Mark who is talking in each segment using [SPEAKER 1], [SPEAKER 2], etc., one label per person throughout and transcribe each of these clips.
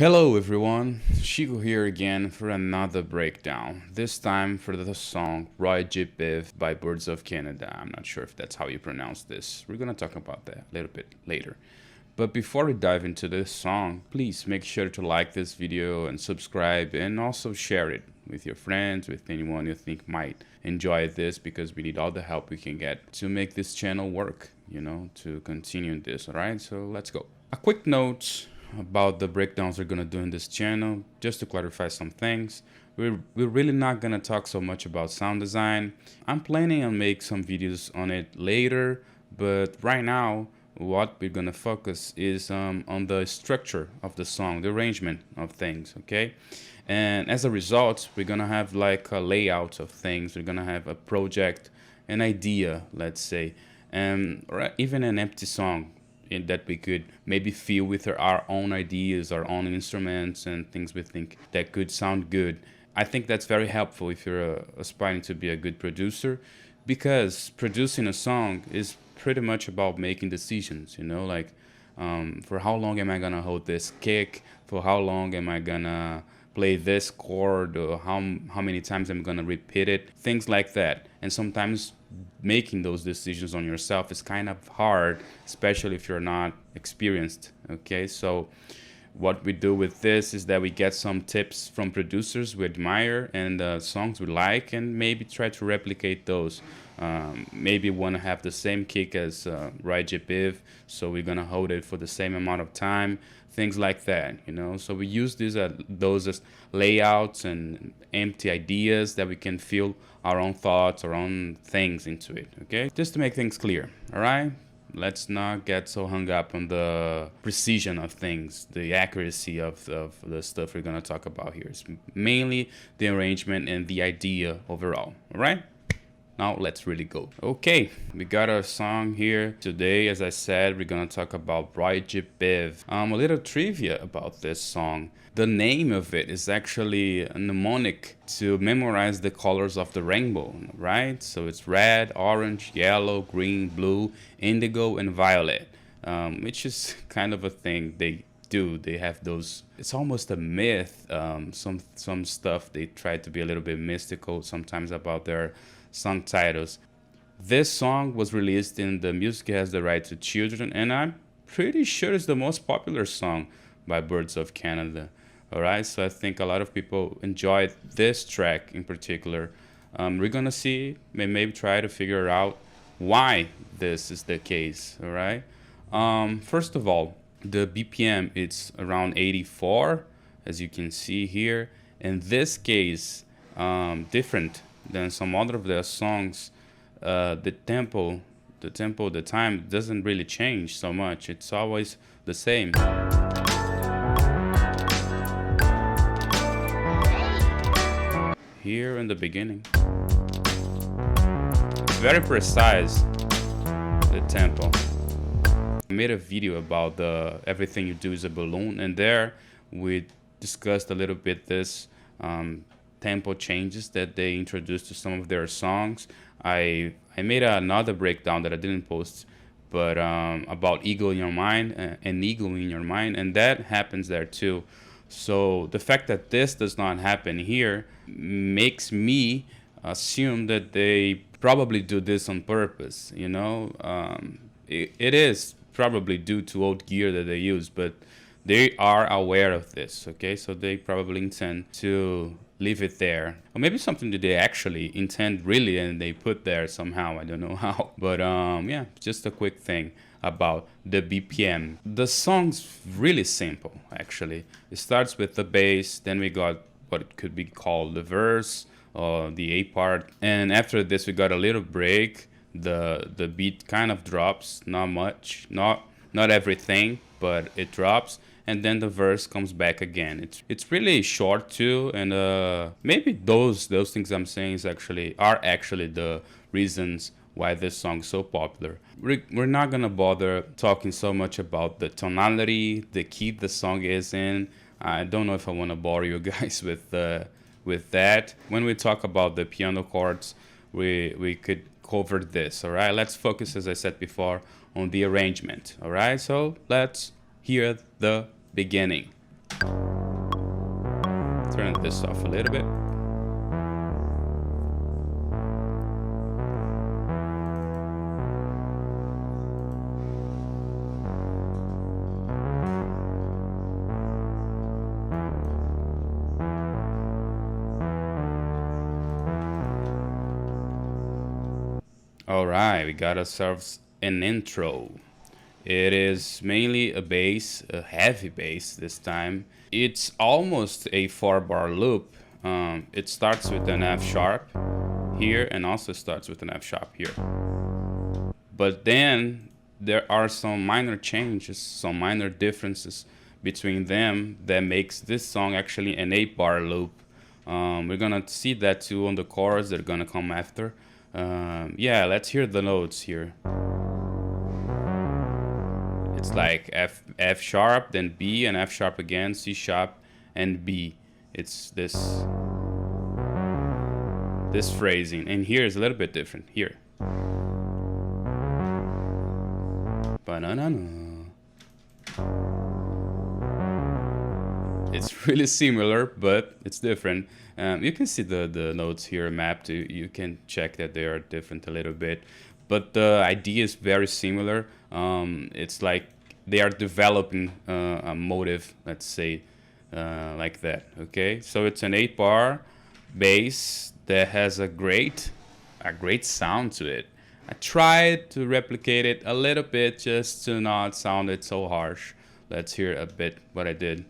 [SPEAKER 1] Hello everyone, Chico here again for another breakdown, this time for the song Roygbiv by Birds of Canada. I'm not sure if that's how you pronounce this. We're gonna talk about that a little bit later. But before we dive into this song, please make sure to like this video and subscribe, and also share it with your friends, with anyone you think might enjoy this, because we need all the help we can get to make this channel work, to continue this, alright? So let's go. A quick note about the breakdowns we're gonna do in this channel, just to clarify some things. We're really not gonna talk so much about sound design. I'm planning on make some videos on it later, but right now what we're gonna focus is on the structure of the song, the arrangement of things, okay? And as a result, we're gonna have like a layout of things. We're gonna have a project, an idea, let's say, or even an empty song that we could maybe fill with our own ideas, our own instruments, and things we think that could sound good. I think that's very helpful if you're aspiring to be a good producer, because producing a song is pretty much about making decisions, for how long am I gonna hold this kick, for how long am I gonna play this chord, or how many times I'm gonna repeat it, things like that. And sometimes making those decisions on yourself is kind of hard, especially if you're not experienced, okay? So what we do with this is that we get some tips from producers we admire and songs we like, and maybe try to replicate those. Maybe want to have the same kick as Roygbiv, so we're gonna hold it for the same amount of time, things like that, So we use those as layouts and empty ideas that we can fill our own thoughts, our own things into it, okay? Just to make things clear, all right? Let's not get so hung up on the precision of things, the accuracy of the stuff we're gonna talk about here. It's mainly the arrangement and the idea overall, all right? Now let's really go. Okay, we got our song here today. As I said, we're gonna talk about Roygbiv. A little trivia about this song. The name of it is actually a mnemonic to memorize the colors of the rainbow, right? So it's red, orange, yellow, green, blue, indigo, and violet, which is kind of a thing they do. They have those, it's almost a myth. Some stuff they try to be a little bit mystical sometimes about their song titles. This song was released in the Music Has the Right to Children, and I'm pretty sure it's the most popular song by Birds of Canada. Alright, so I think a lot of people enjoyed this track in particular. We're gonna see, maybe try to figure out why this is the case. Alright, first of all, the BPM, it's around 84, as you can see here. In this case, different than some other of their songs, the time doesn't really change so much. It's always the same. Here in the beginning, very precise, the tempo. I made a video about the Everything You Do Is a Balloon, and there we discussed a little bit this tempo changes that they introduced to some of their songs. I made another breakdown that I didn't post, but about Ego in Your Mind and Ego in Your Mind, and that happens there too. So the fact that this does not happen here makes me assume that they probably do this on purpose, it is probably due to old gear that they use, but they are aware of this, okay? So they probably intend to leave it there, or maybe something that they actually intend really and they put there somehow. I don't know how, but yeah, just a quick thing about the BPM. The song's really simple, actually. It starts with the bass, then we got what could be called the verse or the A part, and after this we got a little break. The beat kind of drops, not much, not everything, but it drops, and then the verse comes back again. It's really short too, and maybe those things I'm saying are actually the reasons why this song is so popular. We're not gonna bother talking so much about the tonality, the key the song is in. I don't know if I want to bore you guys with that. When we talk about the piano chords, we could cover this. All right, let's focus, as I said before, on the arrangement. All right, so let's hear the beginning. turn this off a little bit. Alright, we got ourselves an intro. It is mainly a bass, a heavy bass this time. It's almost a 4-bar loop. It starts with an F sharp here and also starts with an F sharp here. But then there are some minor changes, some minor differences between them that makes this song actually an 8-bar loop. We're gonna see that too on the chords that are gonna come after. Yeah, let's hear the notes here. It's like F sharp, then B, and F sharp again, C sharp, and B. It's this phrasing, and here is a little bit different. Here, banana. It's really similar, but it's different. You can see the notes here mapped. You can check that they are different a little bit, but the idea is very similar. It's like they are developing a motive, let's say, like that. Okay, so it's an 8-bar bass that has a great sound to it. I tried to replicate it a little bit just to not sound it so harsh. Let's hear a bit what I did.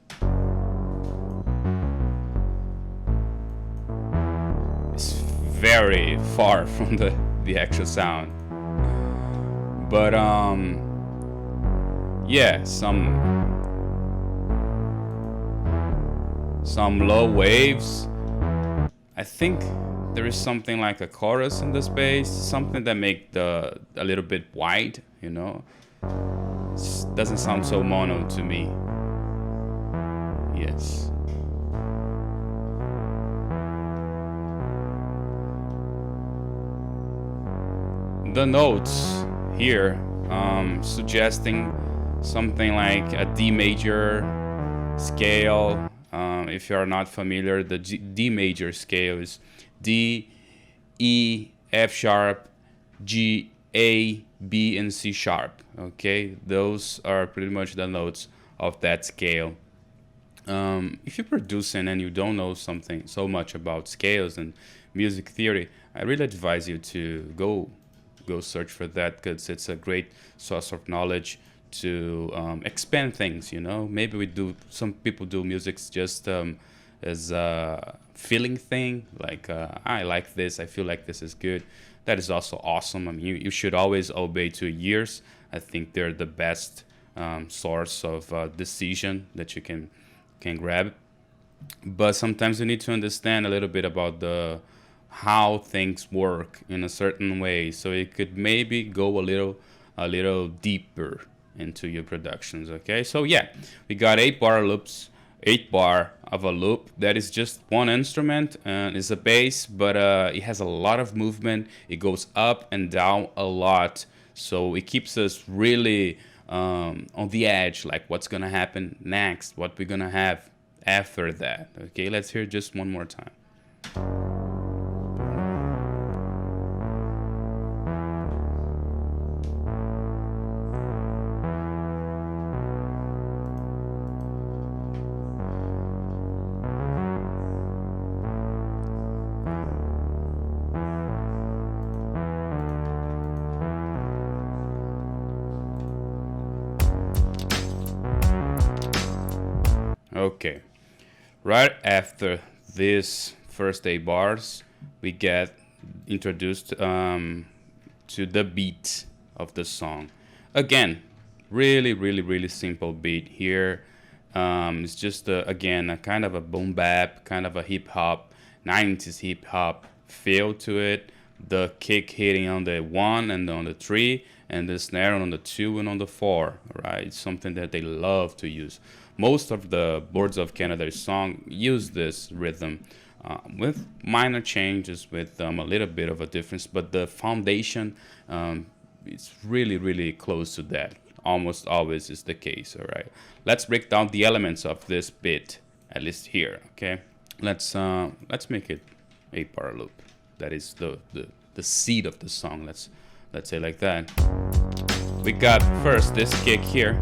[SPEAKER 1] It's very far from the actual sound, but yeah, some low waves. I think there is something like a chorus in the space, something that make a little bit wide, you know. It doesn't sound so mono to me. Yes. The notes here suggesting something like a D major scale. If you are not familiar, the D major scale is D, E, F sharp, G, A, B, and C sharp. Okay, those are pretty much the notes of that scale. If you're producing and you don't know so much about scales and music theory, I really advise you to go search for that, because it's a great source of knowledge to expand things, you know. Maybe some people do music just as a feeling thing, like I like this, I feel like this is good. That is also awesome. I mean, you should always obey to ears. I think they're the best source of decision that you can grab. But sometimes you need to understand a little bit about how things work in a certain way, so it could maybe go a little deeper into your productions. Okay, so yeah, we got 8-bar loops, 8-bar of a loop that is just one instrument, and it's a bass, but it has a lot of movement. It goes up and down a lot, so it keeps us really on the edge, like what's gonna happen next, what we're gonna have after that. Okay, let's hear just one more time. Okay, right after this first 8 bars, we get introduced to the beat of the song. Again, really simple beat here. It's just again a kind of a boom bap, kind of a hip hop, 90s hip hop feel to it. The kick hitting on the 1 and on the 3, and the snare on the 2 and on the 4. Right, it's something that they love to use. Most of the Boards of Canada song use this rhythm with minor changes, with a little bit of a difference, but the foundation is really close to that. Almost always is the case. All right, let's break down the elements of this bit, at least here. Okay, let's make it 8-bar loop. That is the seed of the song. Let's say like that. We got first this kick here.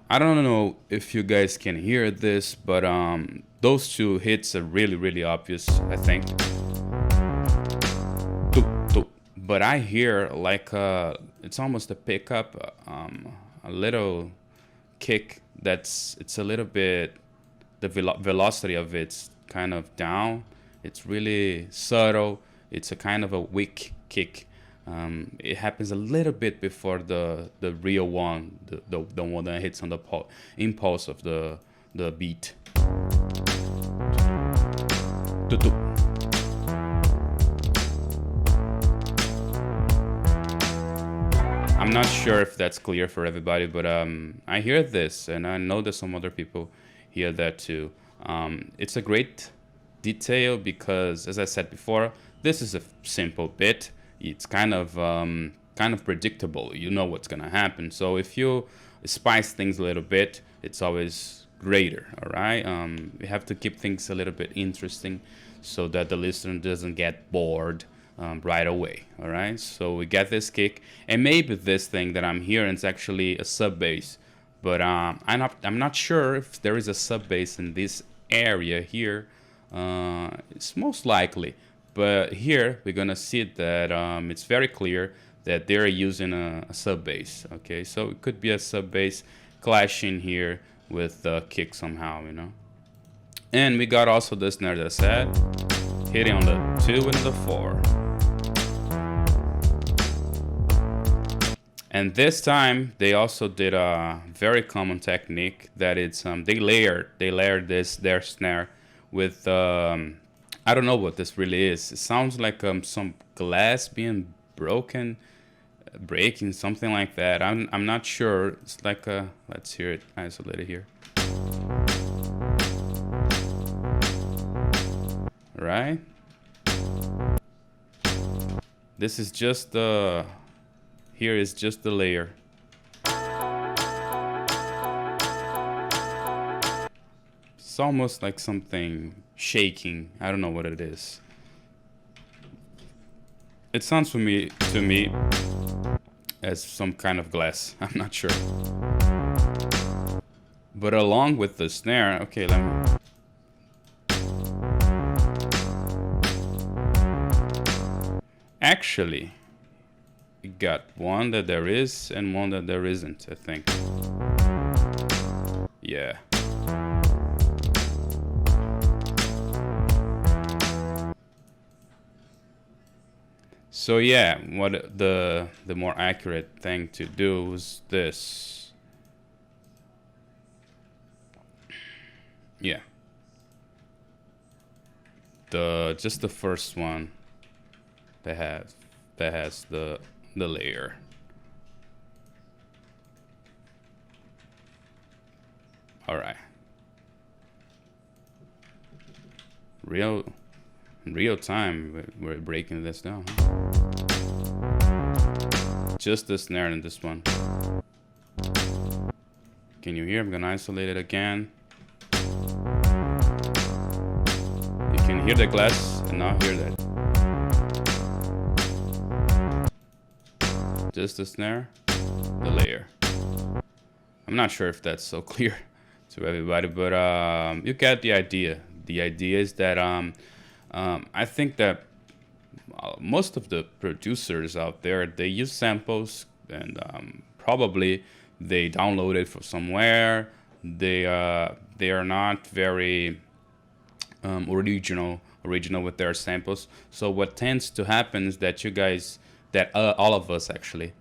[SPEAKER 1] I don't know if you guys can hear this, but those two hits are really obvious, I think. But I hear like it's almost a pickup, a little kick it's a little bit, the velocity of it's kind of down. It's really subtle. It's a kind of a weak kick. It happens a little bit before the real one, the one that hits on the impulse of the beat. I'm not sure if that's clear for everybody, but I hear this, and I know that some other people hear that too. It's a great detail because, as I said before, this is a simple bit. It's kind of predictable. You know what's gonna happen. So if you spice things a little bit, it's always greater. All right. You have to keep things a little bit interesting so that the listener doesn't get bored right away. All right. So we get this kick, and maybe this thing that I'm hearing is actually a sub bass, but I'm not sure if there is a sub bass in this area here. It's most likely. But here we're gonna see that it's very clear that they're using a sub bass. Okay, so it could be a sub bass clashing here with the kick somehow, you know. And we got also the snare that I said, hitting on the 2 and the 4. And this time they also did a very common technique that it's they layered their snare with I don't know what this really is. It sounds like some glass being breaking, something like that. I'm not sure. It's like let's hear it isolated here. Right? This is just the here is just the layer. It's almost like something shaking. I don't know what it is. It sounds to me as some kind of glass. I'm not sure. But along with the snare, okay, let me. Actually, we got one that there is and one that there isn't, I think. Yeah. So yeah, what the more accurate thing to do is this. Yeah. Just the first one that has the layer. All right. In real time, we're breaking this down. Just the snare in this one. Can you hear? I'm gonna isolate it again. You can hear the glass and not hear that. Just the snare, the layer. I'm not sure if that's so clear to everybody, but you get the idea. The idea is that I think that most of the producers out there, they use samples, and probably they download it from somewhere. They are not very original with their samples. So what tends to happen is that you guys, all of us actually,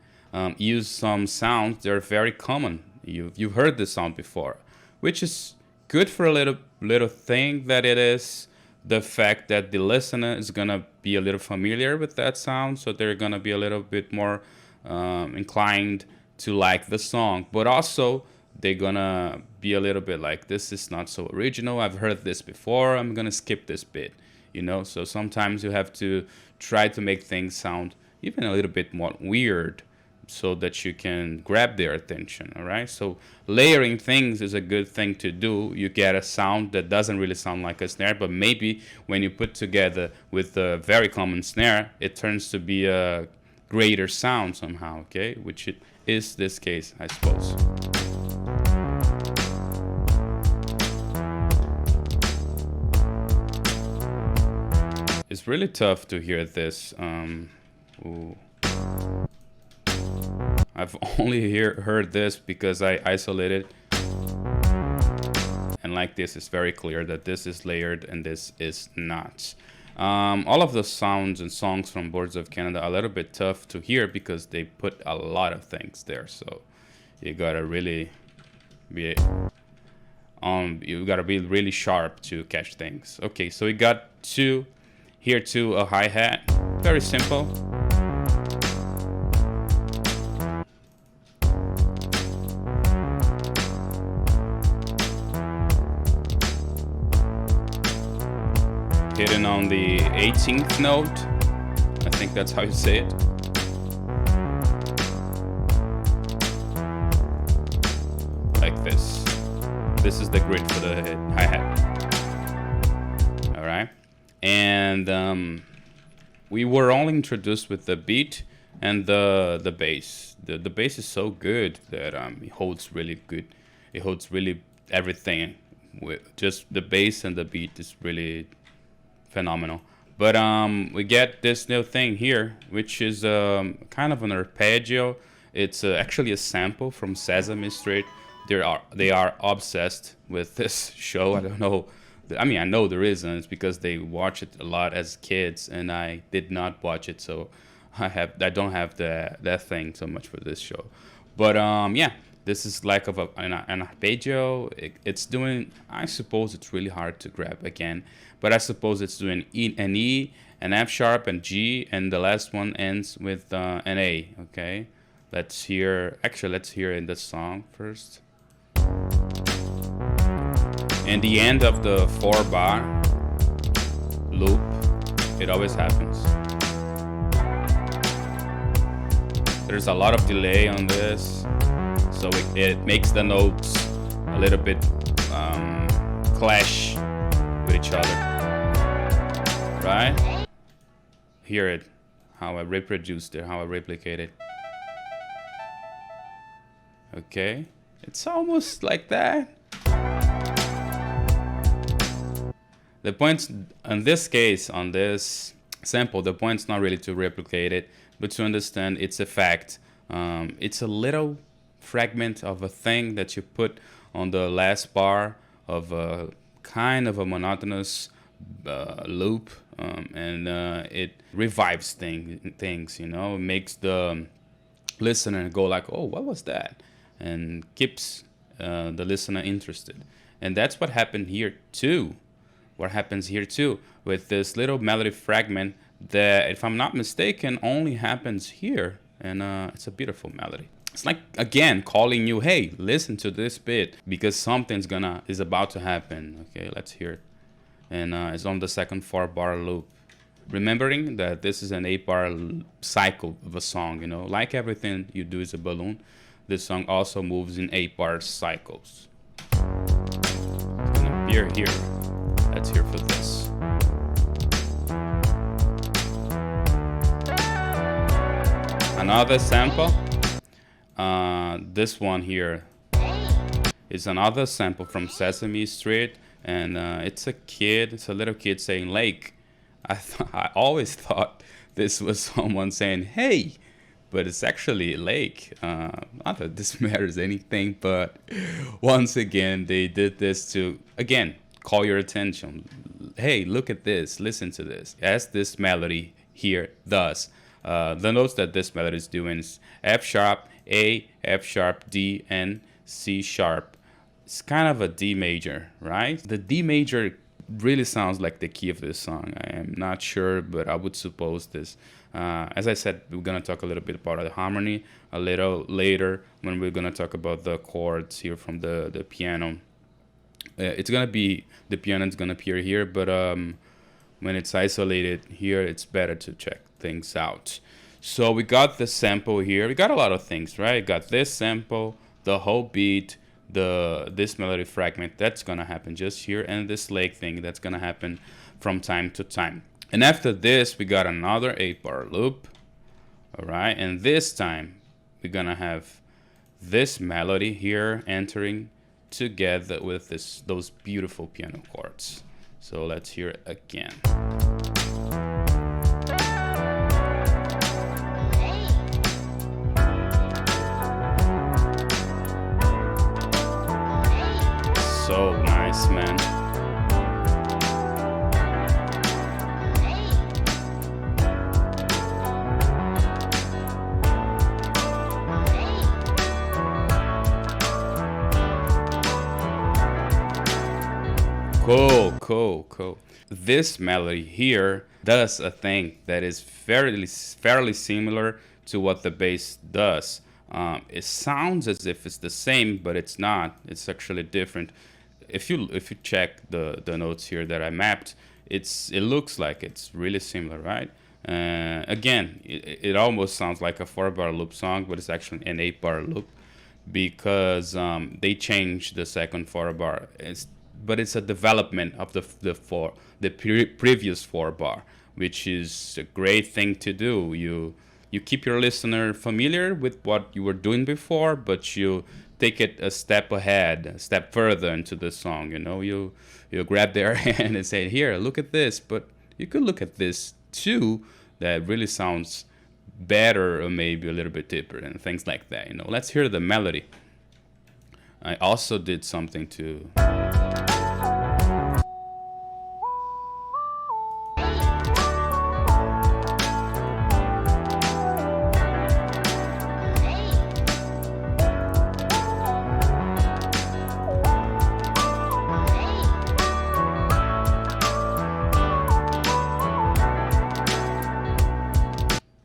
[SPEAKER 1] use some sounds that are very common. You've heard this sound before, which is good for a little thing that it is. The fact that the listener is gonna be a little familiar with that sound, so they're gonna be a little bit more inclined to like the song, but also they're gonna be a little bit like, this is not so original, I've heard this before, I'm gonna skip this bit, you know. So sometimes you have to try to make things sound even a little bit more weird, so that you can grab their attention. All right, so layering things is a good thing to do. You get a sound that doesn't really sound like a snare, but maybe when you put together with a very common snare, it turns to be a greater sound somehow. Okay, which it is this case, I suppose. It's really tough to hear this. Ooh. I've only heard this because I isolated, and like this, it's very clear that this is layered and this is not. All of the sounds and songs from Boards of Canada are a little bit tough to hear because they put a lot of things there. So you gotta really be really sharp to catch things. Okay, so we got here too a hi-hat, very simple. Hitting on the 18th note, I think that's how you say it. Like this. This is the grid for the hi-hat. All right, and we were only introduced with the beat and the bass. The bass is so good that it holds really good. It holds really everything. With just the bass and the beat is really phenomenal. But we get this new thing here, which is kind of an arpeggio. It's actually a sample from Sesame Street. They are obsessed with this show. I don't know. I mean, I know the reason. It's because they watch it a lot as kids, and I did not watch it, so I don't have that thing so much for this show. But yeah, this is like an arpeggio. It's doing. I suppose it's really hard to grab again, but I suppose it's doing an E, an F sharp, and G, and the last one ends with an A. Okay, let's hear. Actually, let's hear in the song first. And the end of the 4-bar loop, it always happens. There's a lot of delay on this, so it makes the notes a little bit clash with each other, right? Hear it, how I reproduced it, how I replicate it. Okay, it's almost like that. The point's, in this case, on this sample, the point's not really to replicate it, but to understand its effect. It's a little fragment of a thing that you put on the last bar of a kind of a monotonous loop, and it revives things, you know, it makes the listener go like, oh, what was that? And keeps the listener interested. And that's what happened here too. What happens here too with this little melody fragment that, if I'm not mistaken, only happens here, and it's a beautiful melody. It's like, again, calling you, hey, listen to this bit because something's is about to happen. Okay, let's hear it. And it's on the second 4-bar loop. Remembering that this is an 8-bar cycle of a song, you know, like everything you do is a balloon. This song also moves in 8-bar cycles. It's gonna appear here. Let's hear for this. Another sample. This one here is another sample from Sesame Street, and it's a little kid saying lake. I always thought this was someone saying hey, but it's actually a lake. Not that this matters anything, but once again they did this to, again, call your attention. Hey, look at this, listen to this, as this melody here does. The notes that this melody is doing is F sharp, A, F sharp, D, and C sharp. It's kind of a D major, right? The D major really sounds like the key of this song. I am not sure, but I would suppose this. As I said, we're gonna talk a little bit about the harmony a little later when we're gonna talk about the chords here from the piano. It's gonna be, the piano is gonna appear here, but when it's isolated here, it's better to check things out. So we got the sample here. We got a lot of things, right? Got this sample, the whole beat, this melody fragment. That's gonna happen just here, and this leg thing that's gonna happen from time to time. And after this, we got another 8-bar loop. All right, and this time we're gonna have this melody here entering together with those beautiful piano chords. So let's hear it again. So nice, man. Cool. This melody here does a thing that is fairly similar to what the bass does. It sounds as if it's the same, but it's not. It's actually different. If you check the notes here that I mapped, it looks like it's really similar, right? Again, it almost sounds like a 4-bar loop song, but it's actually an 8-bar loop because they changed the second 4-bar. But it's a development of the previous 4-bar, which is a great thing to do. You keep your listener familiar with what you were doing before, but you take it a step ahead, a step further into the song. You know, you grab their hand and say, "Here, look at this," but you could look at this too. That really sounds better, or maybe a little bit deeper, and things like that. You know, let's hear the melody. I also did something to.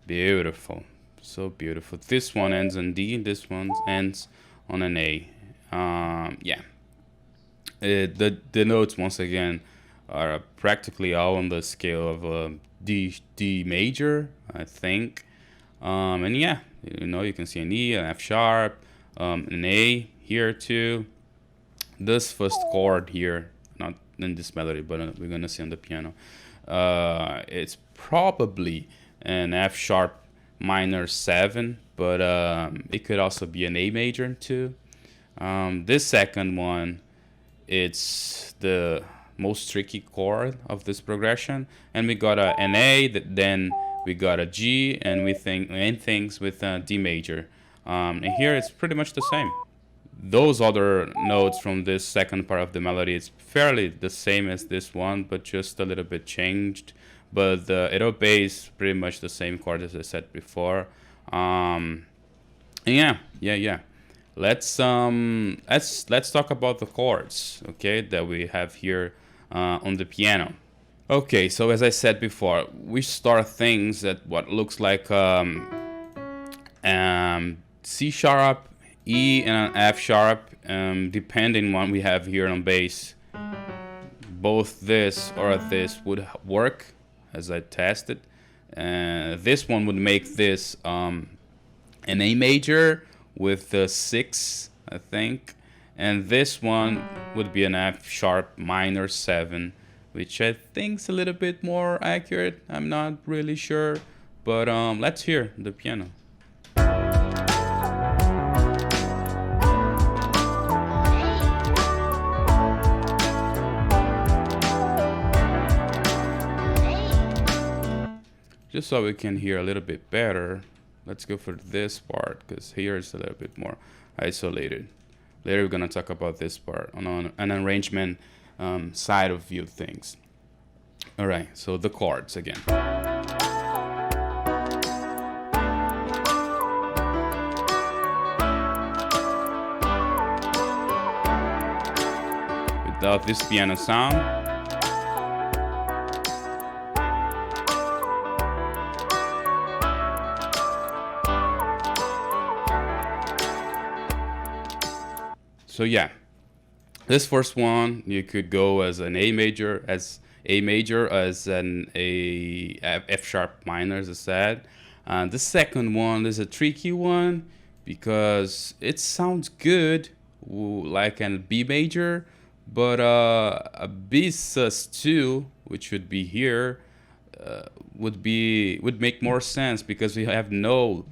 [SPEAKER 1] Beautiful, so beautiful. This one ends on D, this one ends on an A. Yeah, the notes once again are practically all on the scale of D major, I think. And yeah, you know, you can see an E, an F sharp, an A here too. This first chord here, not in this melody, but we're gonna see on the piano. It's probably an F sharp minor 7, but it could also be an A major too. This second one, it's the most tricky chord of this progression, and we got an A, then we got a G, and we end things with a D major. And here it's pretty much the same. Those other notes from this second part of the melody is fairly the same as this one, but just a little bit changed. But it obeys pretty much the same chord as I said before. Yeah. Let's talk about the chords, okay, that we have here on the piano. Okay, so as I said before, we start things at what looks like C sharp, E, and an F sharp, depending on what we have here on bass. Both this or this would work, as I tested. This one would make this an A major with a 6, I think, and this one would be an F sharp minor 7, which I think is a little bit more accurate. I'm not really sure, but let's hear the piano. Just so we can hear a little bit better, let's go for this part, because here it's a little bit more isolated. Later we're going to talk about this part on an arrangement side of view things. All right, so the chords again. Without this piano sound, so yeah, this first one you could go as an A major, as an F sharp minor, as I said. The second one is a tricky one because it sounds good like a B major, but a B sus2, which would be here, would make more sense because we have no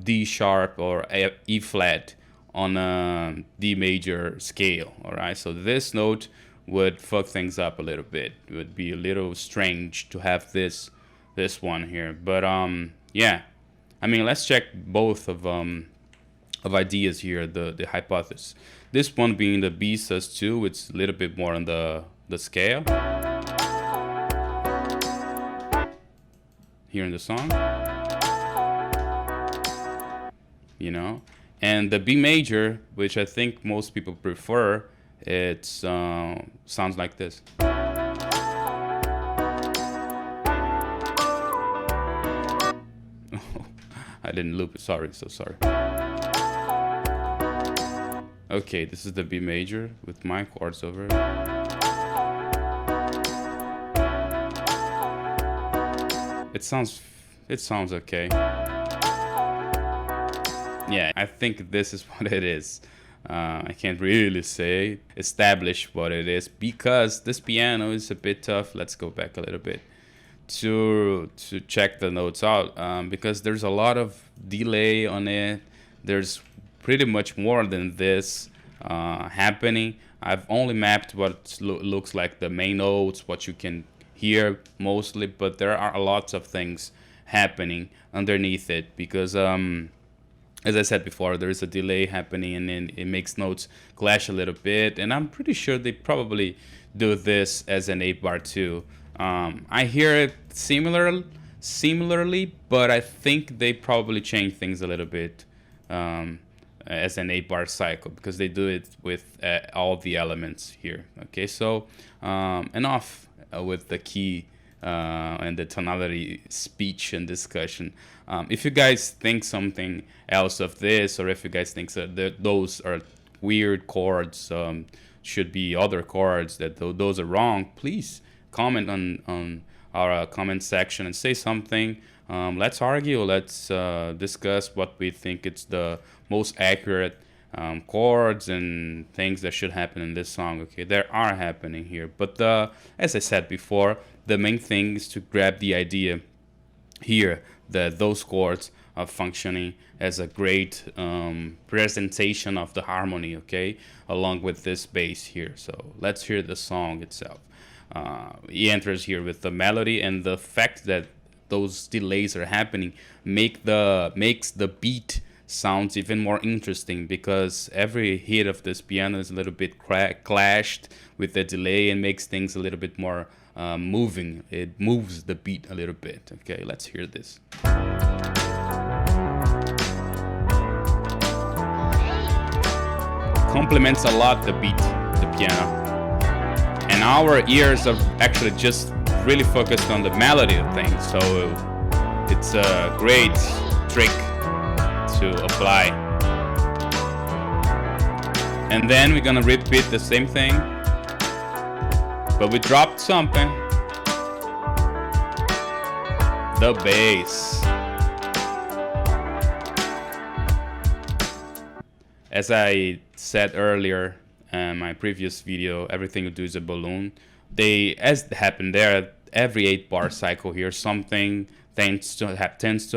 [SPEAKER 1] D sharp or E flat on a D major scale. All right, so this note would fuck things up a little bit. It would be a little strange to have this one here, but yeah, I mean, let's check both of ideas here, the hypothesis. This one being the B sus2, it's a little bit more on the scale here in the song, you know, and the B major, which I think most people prefer, it sounds like this. I didn't loop it, sorry, so sorry. Okay, this is the B major with my chords over it. It sounds okay. Yeah, I think this is what it is. I can't really establish what it is because this piano is a bit tough. Let's go back a little bit to check the notes out, because there's a lot of delay on it. There's pretty much more than this happening. I've only mapped what looks like the main notes, what you can hear mostly, but there are lots of things happening underneath it because as I said before, there is a delay happening and then it makes notes clash a little bit, and I'm pretty sure they probably do this as an 8-bar too. I hear it similarly, but I think they probably change things a little bit as an 8-bar cycle because they do it with all the elements here. Okay, so enough with the key and the tonality speech and discussion. If you guys think something else of this, or if you guys think that those are weird chords, should be other chords, that those are wrong, please comment on our comment section and say something. Let's argue, let's discuss what we think it's the most accurate chords and things that should happen in this song. Okay, there are happening here, but as I said before, the main thing is to grab the idea here that those chords are functioning as a great presentation of the harmony, okay, along with this bass here. So let's hear the song itself. He enters here with the melody, and the fact that those delays are happening makes the beat sounds even more interesting, because every hit of this piano is a little bit clashed with the delay and makes things a little bit more moving. It moves the beat a little bit. Okay, let's hear this. Complements a lot the beat, the piano. And our ears are actually just really focused on the melody of things, so it's a great trick to apply. And then we're gonna repeat the same thing, but we dropped something. The bass. As I said earlier in my previous video, everything you do is a balloon. As happened there, every 8-bar cycle here, something tends to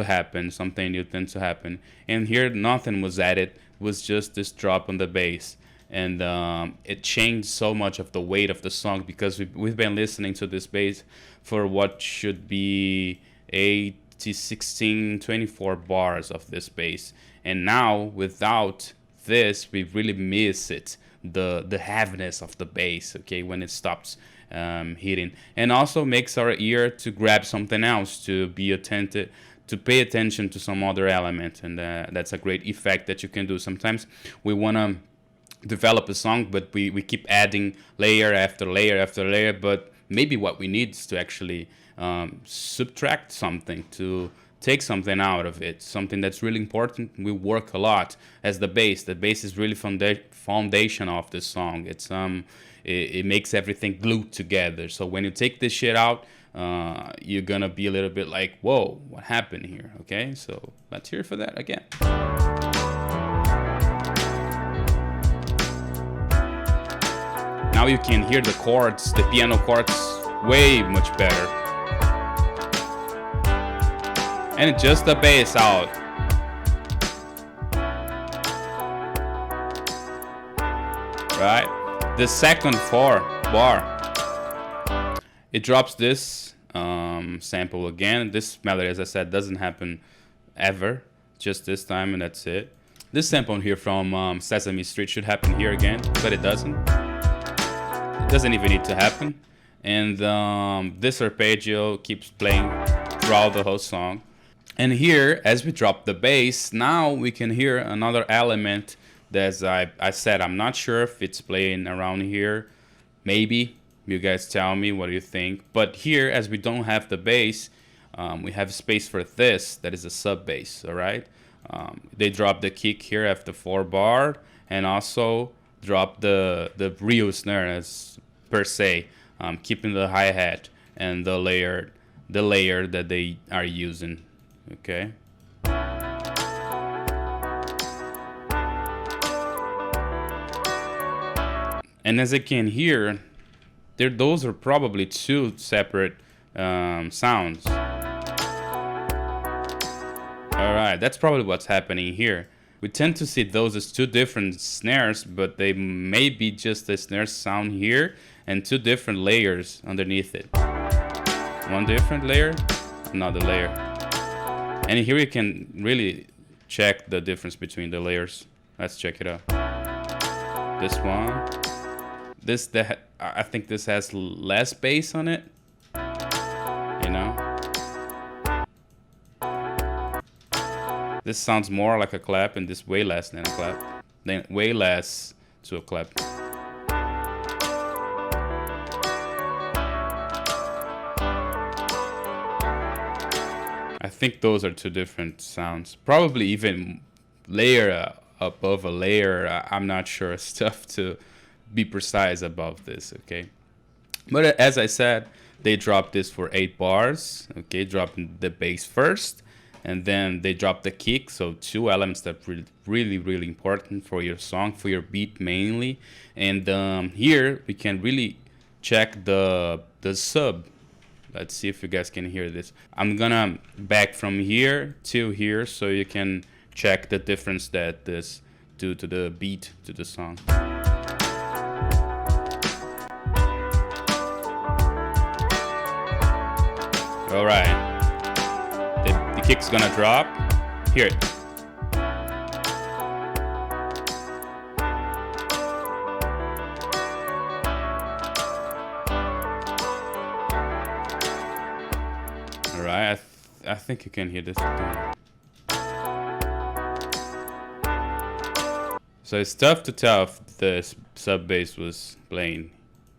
[SPEAKER 1] happen, something new tends to happen. And here nothing was added, it was just this drop on the bass. And it changed so much of the weight of the song, because we've been listening to this bass for what should be 8, 16, 24 bars of this bass. And now, without this, we really miss it, the heaviness of the bass, okay, when it stops hitting, and also makes our ear to grab something else, to be attentive, to pay attention to some other element. And that's a great effect that you can do. Sometimes we want to develop a song, but we keep adding layer after layer after layer, but maybe what we need is to actually subtract something, to take something out of it, something that's really important. We work a lot as the bass. The bass is really foundation of the song. It makes everything glued together. So when you take this shit out, you're gonna be a little bit like, whoa, what happened here? Okay, so let's hear for that again. Now you can hear the chords, the piano chords, way much better. And just the bass out. Right? The second bar, it drops this sample again. This melody, as I said, doesn't happen ever, just this time, and that's it. This sample here from Sesame Street should happen here again, but it doesn't. It doesn't even need to happen. And this arpeggio keeps playing throughout the whole song. And here, as we drop the bass, now we can hear another element that, I said, I'm not sure if it's playing around here. Maybe. You guys tell me what you think. But here, as we don't have the bass, we have space for this. That is a sub bass, all right? They drop the kick here after 4 bar, and also drop the real snare as per se, keeping the hi-hat and the layer that they are using. Okay. And as I can hear, those are probably 2 separate sounds. Alright, that's probably what's happening here. We tend to see those as 2 different snares, but they may be just a snare sound here and 2 different layers underneath it. One different layer, another layer. And here we can really check the difference between the layers. Let's check it out. This one. I think this has less bass on it. You know? This sounds more like a clap, and this way less than a clap. Then way less to a clap. I think those are 2 different sounds. Probably even layer above a layer. I'm not sure. It's tough to be precise about this, okay? But as I said, they dropped this for 8 bars, okay? Dropping the bass first, and then they drop the kick. So 2 elements that are really important for your song, for your beat mainly. And here we can really check the sub. Let's see if you guys can hear this. I'm gonna back from here to here so you can check the difference that this do to the beat to the song. All right, the kick's gonna drop. Hear it. All right, I think you can hear this. So it's tough to tell if the sub bass was playing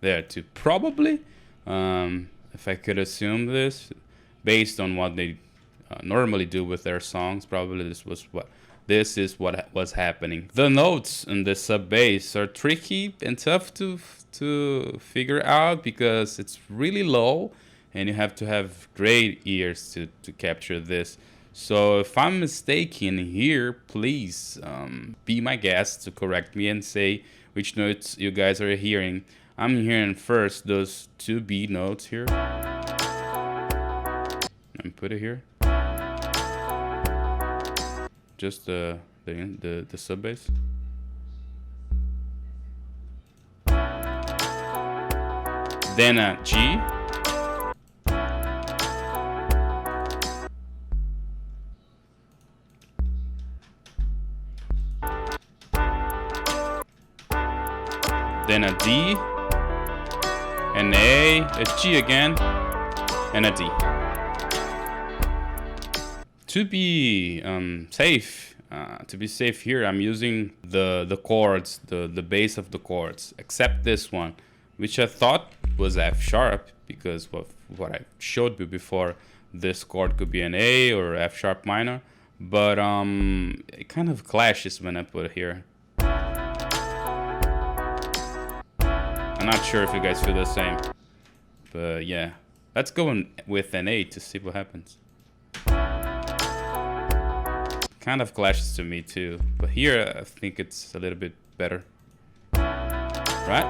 [SPEAKER 1] there too. Probably, if I could assume this, based on what they normally do with their songs, probably this is what was happening. The notes in the sub bass are tricky and tough to figure out because it's really low, and you have to have great ears to capture this. So if I'm mistaken here, please be my guest to correct me and say which notes you guys are hearing. I'm hearing first those 2 B notes here. And put it here. Just the sub bass. Then a G. Then a D, an A, a G again, and a D. To be safe here, I'm using the chords, the base of the chords, except this one, which I thought was F sharp because of what I showed you before. This chord could be an A or F sharp minor, but it kind of clashes when I put it here. I'm not sure if you guys feel the same, but yeah, Let's go with an 8 to see what happens. Kind of clashes to me too, but here I think it's a little bit better, right?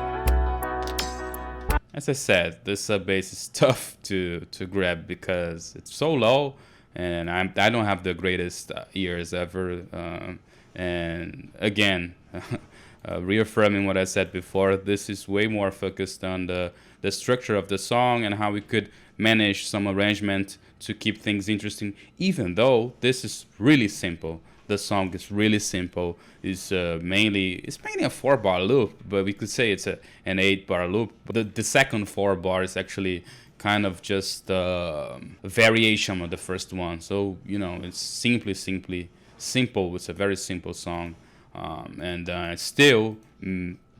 [SPEAKER 1] As I said, this sub bass is tough to grab because it's so low, and I don't have the greatest ears ever. And again, reaffirming what I said before, this is way more focused on the structure of the song and how we could manage some arrangement to keep things interesting, even though this is really simple. The song is really simple. It's mainly a 4-bar loop, but we could say it's an 8-bar loop. But the second 4-bar is actually kind of just a variation of the first one. So, you know, it's simply simple. It's a very simple song, and still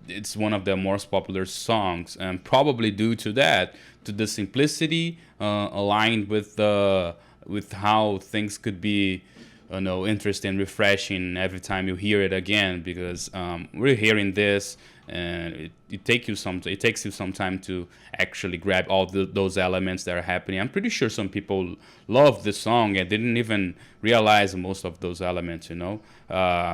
[SPEAKER 1] it's one of the most popular songs, and probably due to that, to the simplicity, aligned with how things could be, you know, interesting, refreshing every time you hear it again, because we're hearing this, and it takes you some time to actually grab all those elements that are happening. I'm pretty sure some people love the song and didn't even realize most of those elements, you know.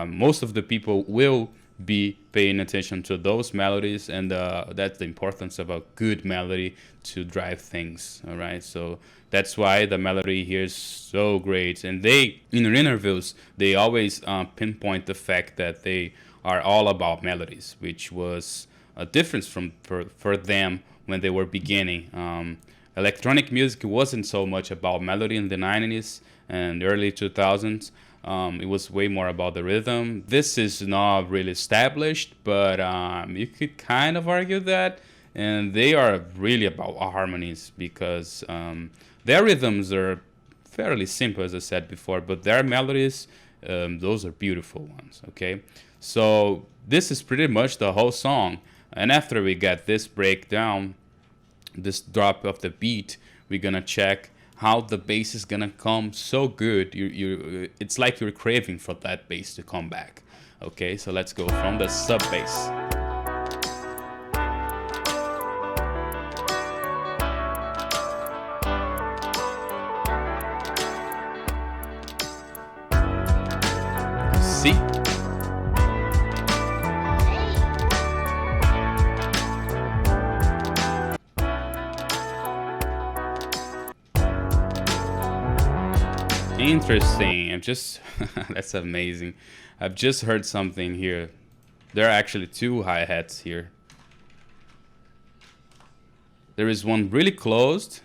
[SPEAKER 1] Most of the people will be paying attention to those melodies, and that's the importance of a good melody to drive things. All right, so that's why the melody here is so great, and they, in their interviews, they always pinpoint the fact that they are all about melodies, which was a difference for them when they were beginning. Electronic music wasn't so much about melody in the 90s and early 2000s. It was way more about the rhythm. This is not really established, but you could kind of argue that. And they are really about harmonies, because their rhythms are fairly simple, as I said before, but their melodies, those are beautiful ones, okay? So this is pretty much the whole song. And after we get this breakdown, this drop of the beat, we're gonna check how the bass is gonna come so good. It's like you're craving for that bass to come back. Okay, so let's go from the sub bass. See? Interesting. I'm just that's amazing. I've just heard something here. There are actually two hi-hats here. There is one really closed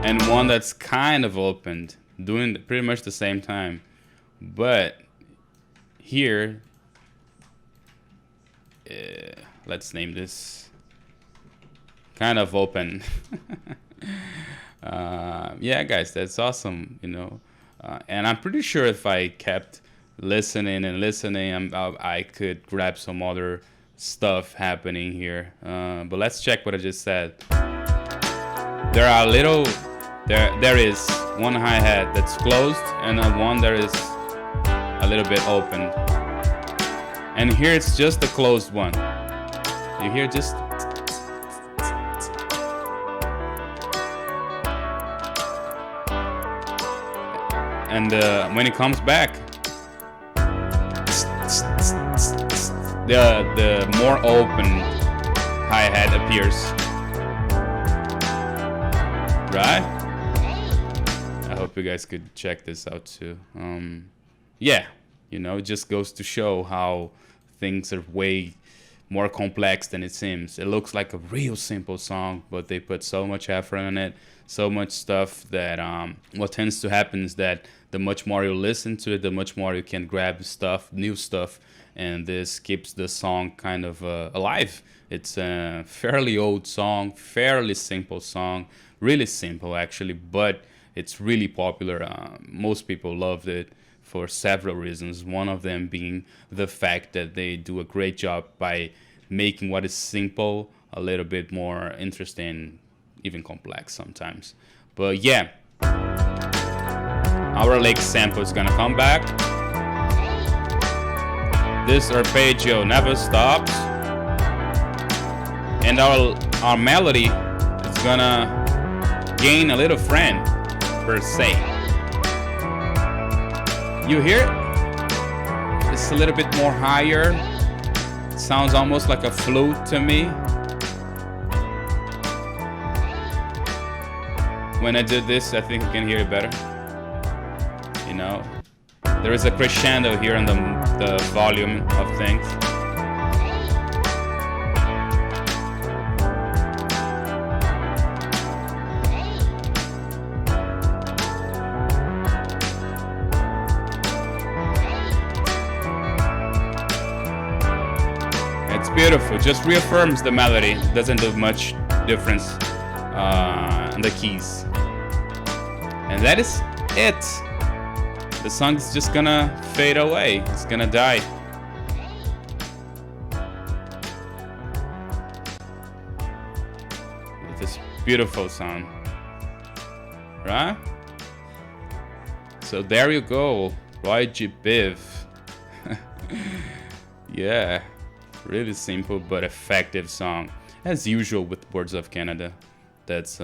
[SPEAKER 1] and one that's kind of opened, doing pretty much the same time. But here, let's name this kind of open. Yeah, guys, that's awesome, you know. And I'm pretty sure if I kept listening and listening, I could grab some other stuff happening here. But let's check what I just said. There are there is one hi-hat that's closed and one that is a little bit open. And here it's just the closed one. You hear just... And when it comes back, the more open hi-hat appears. Right? I hope you guys could check this out too. Yeah, you know, it just goes to show how things are way more complex than it seems. It looks like a real simple song, but they put so much effort in it, so much stuff that what tends to happen is that the much more you listen to it, the much more you can grab stuff, new stuff, and this keeps the song kind of alive. It's a fairly old song, fairly simple song, really simple actually, but it's really popular. Most people loved it for several reasons, one of them being the fact that they do a great job by making what is simple a little bit more interesting, even complex sometimes. But yeah, our lick sample is gonna come back. This arpeggio never stops. and our melody is gonna gain a little friend per se. You hear it? It's a little bit more higher. It sounds almost like a flute to me. When I do this, I think you can hear it better. You know, there is a crescendo here in the volume of things. It's beautiful. Just reaffirms the melody. Doesn't do much difference in the keys. And that is it. The song is just gonna fade away. It's gonna die. With this beautiful sound, right? So there you go, Roygbiv. Yeah, really simple but effective song, as usual with Boards of Canada. That's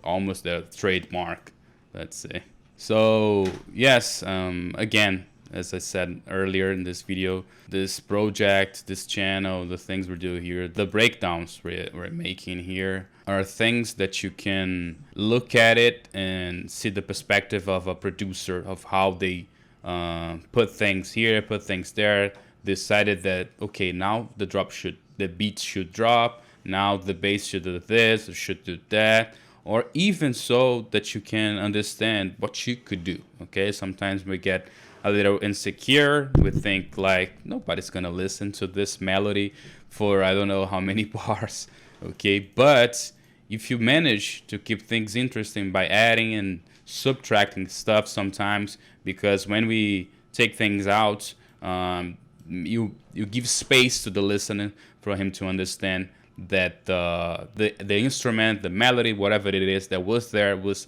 [SPEAKER 1] almost their trademark, let's say. So yes, again, as I said earlier in this video, this project, this channel, the things we're doing here, the breakdowns we're making here are things that you can look at it and see the perspective of a producer, of how they put things here, put things there, decided that, okay, now the beat should drop, now the bass should do this or should do that, or even so that you can understand what you could do. Okay, sometimes we get a little insecure. We think like, nobody's gonna listen to this melody for I don't know how many bars. Okay, but if you manage to keep things interesting by adding and subtracting stuff sometimes, because when we take things out, you give space to the listener for him to understand that the instrument, the melody, whatever it is that was there was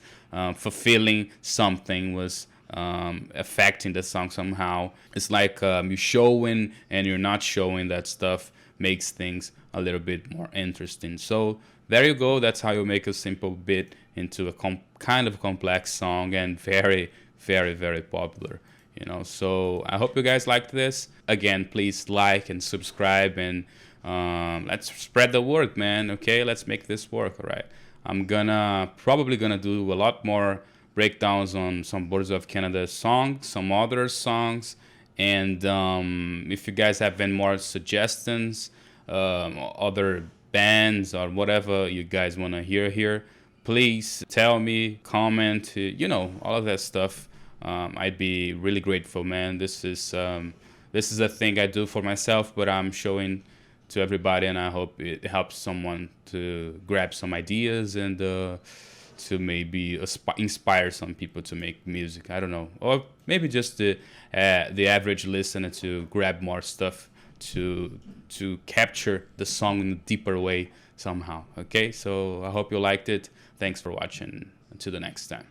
[SPEAKER 1] fulfilling something, was affecting the song somehow. It's like you're showing and you're not showing. That stuff makes things a little bit more interesting. So there you go. That's how you make a simple bit into a kind of complex song, and very, very, very popular. You know, so I hope you guys liked this. Again, please like and subscribe, and let's spread the word, man. Okay, let's make this work. All right, I'm probably gonna do a lot more breakdowns on some Boards of Canada songs, some other songs, and if you guys have any more suggestions, other bands or whatever you guys want to hear here, please tell me, comment, you know, all of that stuff. I'd be really grateful, man. This is a thing I do for myself, but I'm showing to everybody, and I hope it helps someone to grab some ideas and to maybe inspire some people to make music. I don't know, or maybe just the average listener to grab more stuff to capture the song in a deeper way somehow. Okay, so I hope you liked it. Thanks for watching. Until the next time.